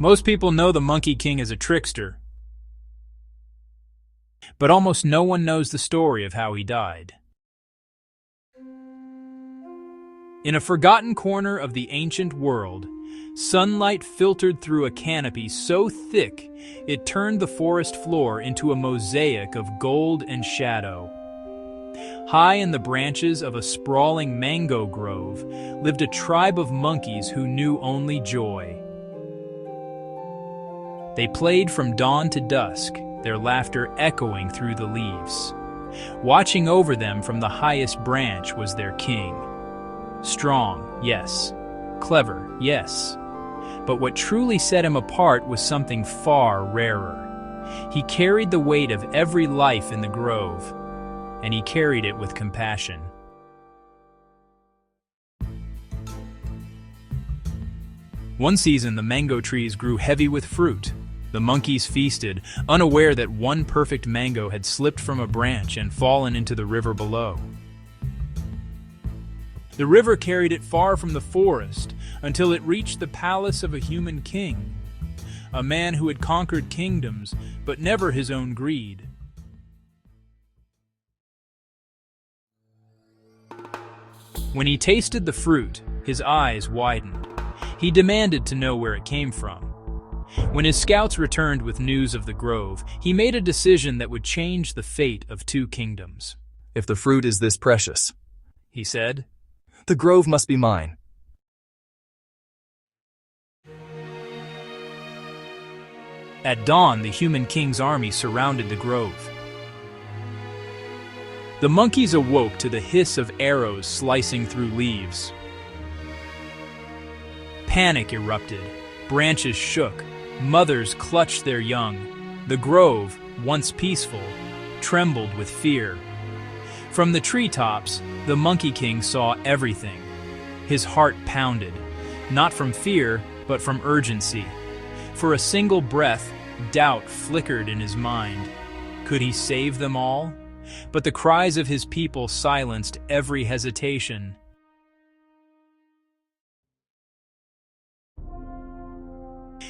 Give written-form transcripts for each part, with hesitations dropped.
Most people know the Monkey King as a trickster, but almost no one knows the story of how he died. In a forgotten corner of the ancient world, sunlight filtered through a canopy so thick it turned the forest floor into a mosaic of gold and shadow. High in the branches of a sprawling mango grove lived a tribe of monkeys who knew only joy. They played from dawn to dusk, their laughter echoing through the leaves. Watching over them from the highest branch was their king. Strong, yes. Clever, yes. But what truly set him apart was something far rarer. He carried the weight of every life in the grove, and he carried it with compassion. One season, the mango trees grew heavy with fruit. The monkeys feasted, unaware that one perfect mango had slipped from a branch and fallen into the river below. The river carried it far from the forest until it reached the palace of a human king, a man who had conquered kingdoms, but never his own greed. When he tasted the fruit, his eyes widened. He demanded to know where it came from. When his scouts returned with news of the grove, he made a decision that would change the fate of two kingdoms. "If the fruit is this precious," he said, "the grove must be mine." At dawn, the human king's army surrounded the grove. The monkeys awoke to the hiss of arrows slicing through leaves. Panic erupted. Branches shook. Mothers clutched their young. The grove, once peaceful, trembled with fear. From the treetops, the Monkey King saw everything. His heart pounded, not from fear, but from urgency. For a single breath, doubt flickered in his mind. Could he save them all? But the cries of his people silenced every hesitation.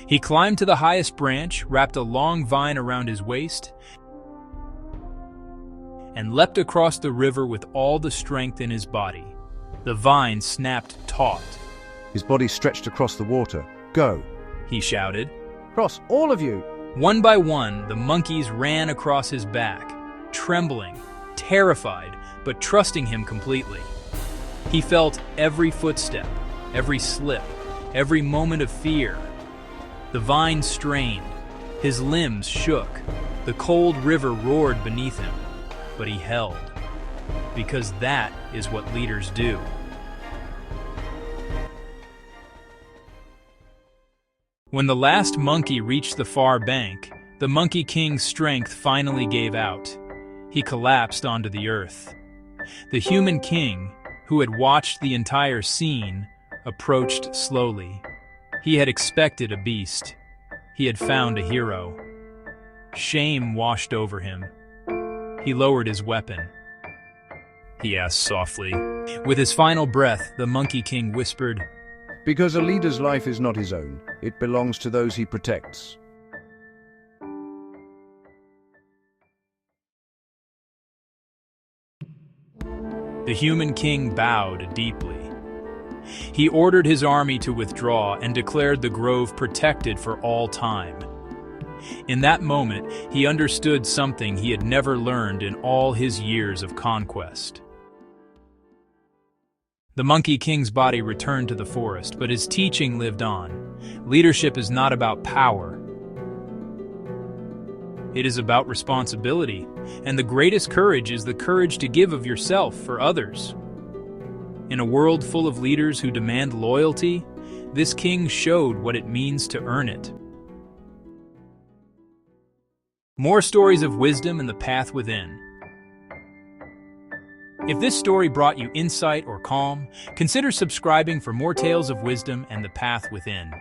He climbed to the highest branch, wrapped a long vine around his waist, and leapt across the river with all the strength in his body. The vine snapped taut. His body stretched across the water. "Go," he shouted. "Cross, all of you!" One by one, the monkeys ran across his back, trembling, terrified, but trusting him completely. He felt every footstep, every slip, every moment of fear. The vine strained, his limbs shook, the cold river roared beneath him, but he held, because that is what leaders do. When the last monkey reached the far bank, the Monkey King's strength finally gave out. He collapsed onto the earth. The human king, who had watched the entire scene, approached slowly. He had expected a beast. He had found a hero. Shame washed over him. He lowered his weapon. He asked softly. With his final breath, the Monkey King whispered, "Because a leader's life is not his own. It belongs to those he protects." The human king bowed deeply. He ordered his army to withdraw and declared the grove protected for all time. In that moment, he understood something he had never learned in all his years of conquest. The Monkey King's body returned to the forest, but his teaching lived on. Leadership is not about power. It is about responsibility, and the greatest courage is the courage to give of yourself for others. In a world full of leaders who demand loyalty, this king showed what it means to earn it. More stories of wisdom and the path within. If this story brought you insight or calm, consider subscribing for more tales of wisdom and the path within.